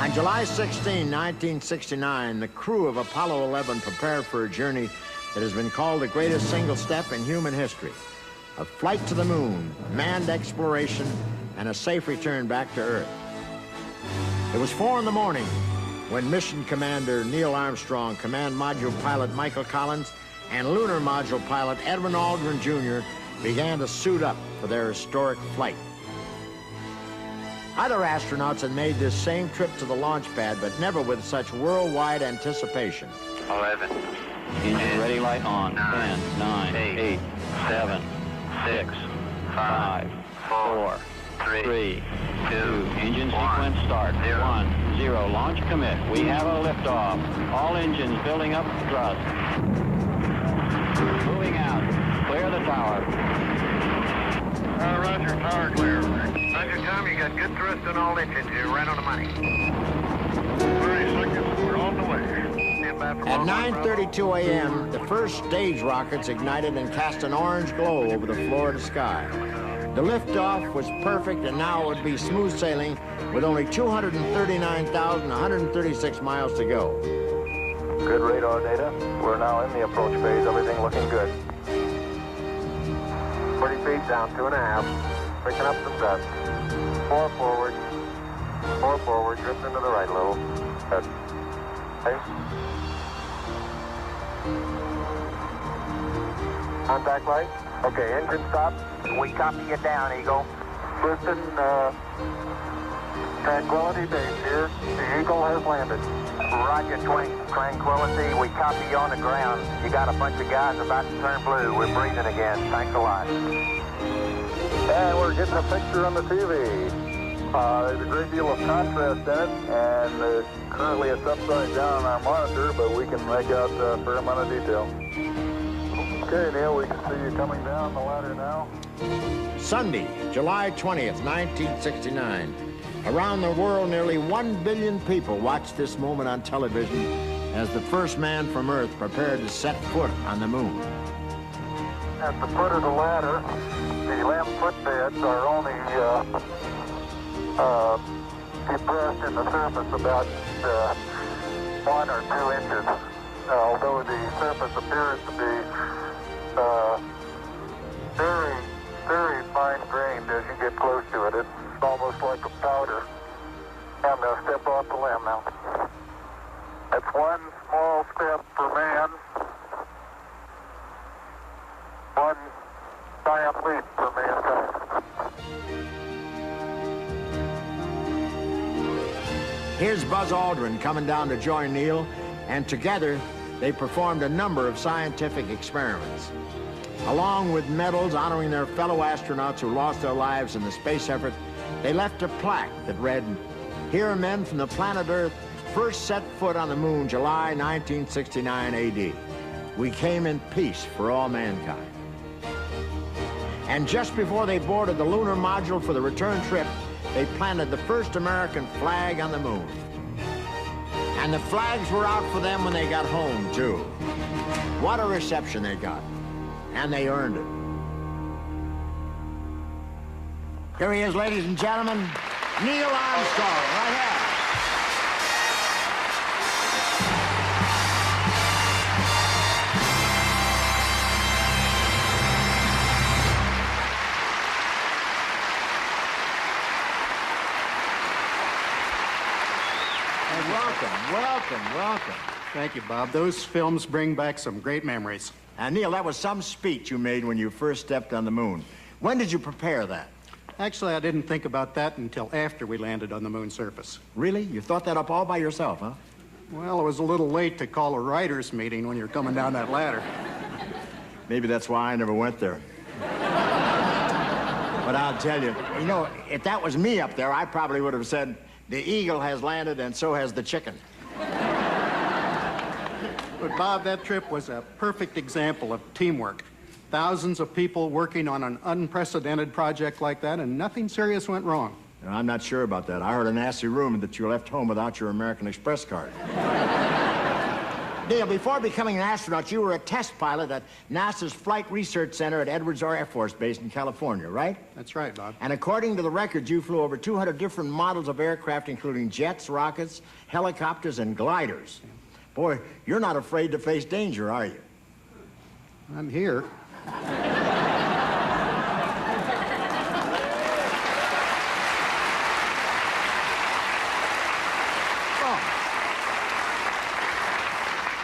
On July 16, 1969, the crew of Apollo 11 prepared for a journey that has been called the greatest single step in human history. A flight to the moon, manned exploration, and a safe return back to Earth. It was 4 in the morning when Mission Commander Neil Armstrong, Command Module Pilot Michael Collins, and Lunar Module Pilot Edwin Aldrin Jr. began to suit up for their historic flight. Other astronauts had made this same trip to the launch pad, but never with such worldwide anticipation. 11. Engine ready, light on. 10, 9, 8, 7, 6, 5, 4, 3, 2. Engine sequence start. 1, 0. Launch commit. We have a liftoff. All engines building up thrust. Moving out. Clear the tower. Roger, tower clear. Roger, Tom, you got good thrust on all engines. You're right on the money. 30 seconds, we're on the way. At 9:32 a.m., the first stage rockets ignited and cast an orange glow over the Florida sky. The liftoff was perfect, and now it would be smooth sailing with only 239,136 miles to go. Good radar data. We're now in the approach phase. Everything looking good. 40 feet down, 2.5. Picking up some dust. 4 forward. 4 forward. Drift into the right a little. Good. Okay. Contact light. Okay, engine stop. We copy you down, Eagle. Houston, Tranquility Base here. The Eagle has landed. Roger, Tranquility. We copy you on the ground. You got a bunch of guys about to turn blue. We're breathing again. Thanks a lot. And we're getting a picture on the TV. There's a great deal of contrast in it, and currently it's upside down on our monitor, but we can make out a fair amount of detail. Okay, Neil, we can see you coming down the ladder now. Sunday, July 20th, 1969. Around the world, nearly 1 billion people watched this moment on television as the first man from Earth prepared to set foot on the moon. At the foot of the ladder, the lamp footbeds are only depressed in the surface about 1 or 2 inches, although the surface appears to be very, very fine-grained as you get close to it. It's almost like a powder. I'm going to step off the limb now. That's one small step for man, one giant leap for mankind. Here's Buzz Aldrin coming down to join Neil, and together they performed a number of scientific experiments. Along with medals honoring their fellow astronauts who lost their lives in the space effort, they left a plaque that read, "Here men from the planet Earth first set foot on the moon, July 1969 AD. We came in peace for all mankind." And just before they boarded the lunar module for the return trip, they planted the first American flag on the moon. And the flags were out for them when they got home, too. What a reception they got. And they earned it. Here he is, ladies and gentlemen, Neil Armstrong, right here. Welcome. Thank you, Bob. Those films bring back some great memories. And Neil, that was some speech you made when you first stepped on the moon. When did you prepare that? Actually, I didn't think about that until after we landed on the moon's surface. Really? You thought that up all by yourself, huh? Well, it was a little late to call a writers' meeting when you're coming down that ladder. Maybe that's why I never went there. But I'll tell you, if that was me up there, I probably would have said, "The eagle has landed and so has the chicken." But, Bob, that trip was a perfect example of teamwork. Thousands of people working on an unprecedented project like that, and nothing serious went wrong. I'm not sure about that. I heard a nasty rumor that you left home without your American Express card. Neil, before becoming an astronaut, you were a test pilot at NASA's Flight Research Center at Edwards Air Force Base in California, right? That's right, Bob. And according to the records, you flew over 200 different models of aircraft, including jets, rockets, helicopters, and gliders. Boy, you're not afraid to face danger, are you? I'm here.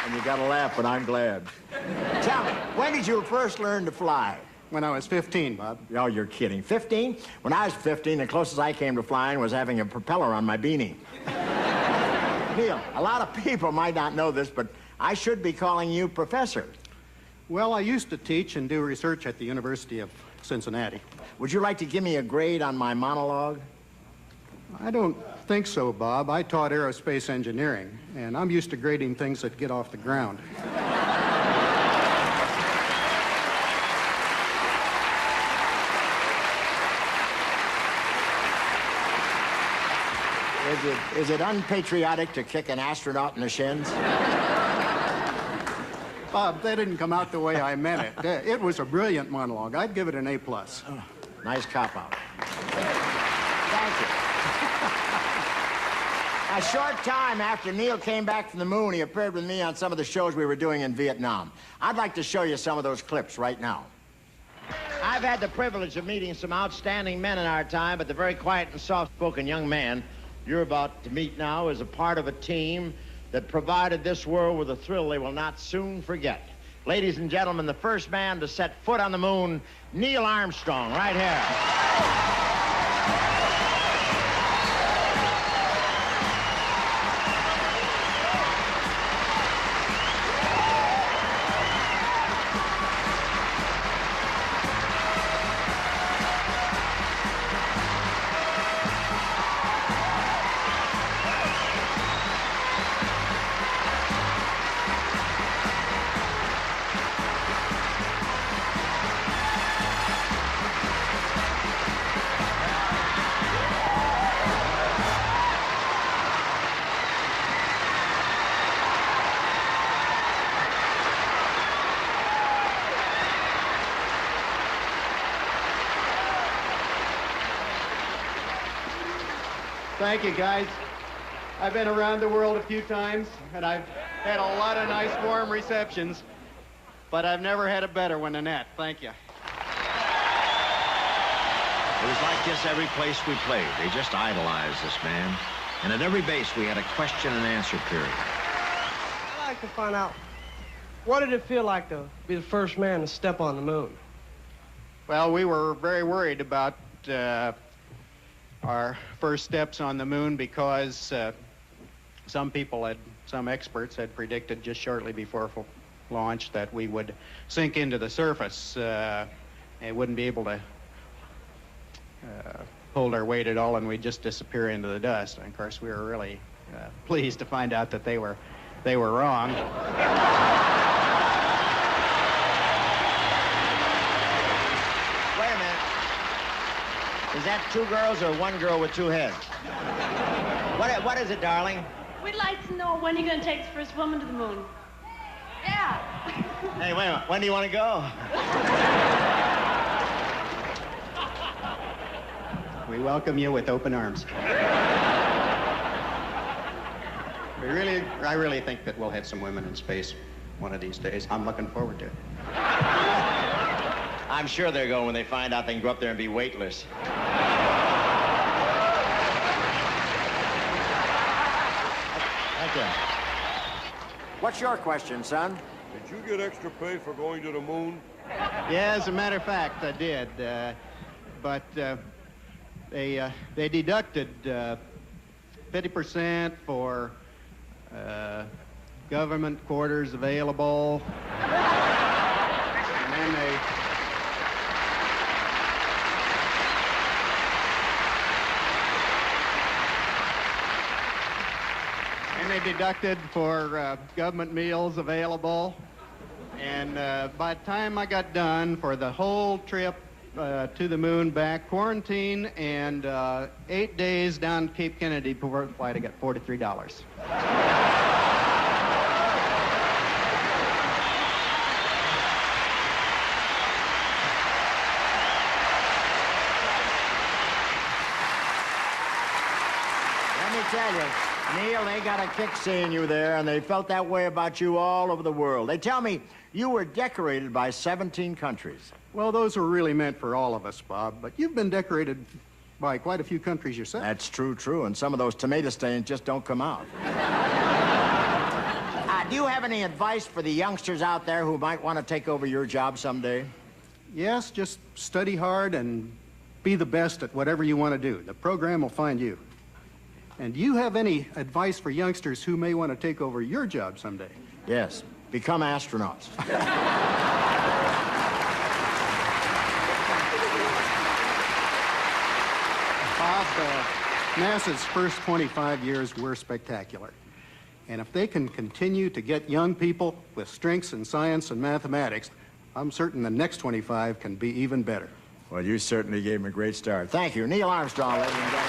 And you gotta laugh, but I'm glad. Tell me, when did you first learn to fly? When I was 15, Bob. Oh, you're kidding. 15? When I was 15, the closest I came to flying was having a propeller on my beanie. Neil, a lot of people might not know this, but I should be calling you Professor. Well, I used to teach and do research at the University of Cincinnati. Would you like to give me a grade on my monologue? I don't think so, Bob. I taught aerospace engineering, and I'm used to grading things that get off the ground. Is it unpatriotic to kick an astronaut in the shins? Bob, that didn't come out the way I meant it. It was a brilliant monologue. I'd give it an A+. Nice cop-out. Thank you. A short time after Neil came back from the moon, he appeared with me on some of the shows we were doing in Vietnam. I'd like to show you some of those clips right now. I've had the privilege of meeting some outstanding men in our time, but the very quiet and soft-spoken young man you're about to meet now is a part of a team that provided this world with a thrill they will not soon forget. Ladies and gentlemen, the first man to set foot on the moon, Neil Armstrong, right here. Thank you, guys. I've been around the world a few times, and I've had a lot of nice, warm receptions, but I've never had a better one than that. Thank you. It was like this every place we played. They just idolized this man. And at every base, we had a question and answer period. I'd like to find out, what did it feel like to be the first man to step on the moon? Well, we were very worried about our first steps on the moon because some experts had predicted just shortly before launch that we would sink into the surface and wouldn't be able to hold our weight at all, and we'd just disappear into the dust. And of course, we were really pleased to find out that they were wrong. Wait a minute. Is that two girls or one girl with two heads? What is it, darling? We'd like to know when you're going to take the first woman to the moon. Yeah. Hey, wait a minute. When do you want to go? We welcome you with open arms. I really think that we'll have some women in space one of these days. I'm looking forward to it. I'm sure they're going when they find out they can go up there and be weightless. Thank you. What's your question, son? Did you get extra pay for going to the moon? Yeah, as a matter of fact, I did. But they deducted 50% for government quarters available. And then they deducted for government meals available. And by the time I got done for the whole trip to the moon back, quarantine, and 8 days down to Cape Kennedy before the flight, I got $43. me tell you, Neil, they got a kick seeing you there, and they felt that way about you all over the world. They tell me you were decorated by 17 countries. Well, those were really meant for all of us, Bob, but you've been decorated by quite a few countries yourself. That's true, and some of those tomato stains just don't come out. Do you have any advice for the youngsters out there who might want to take over your job someday? Yes, just study hard and be the best at whatever you want to do. The program will find you. And do you have any advice for youngsters who may want to take over your job someday? Yes, become astronauts. Bob, NASA's first 25 years were spectacular. And if they can continue to get young people with strengths in science and mathematics, I'm certain the next 25 can be even better. Well, you certainly gave them a great start. Thank you. Neil Armstrong, ladies and gentlemen.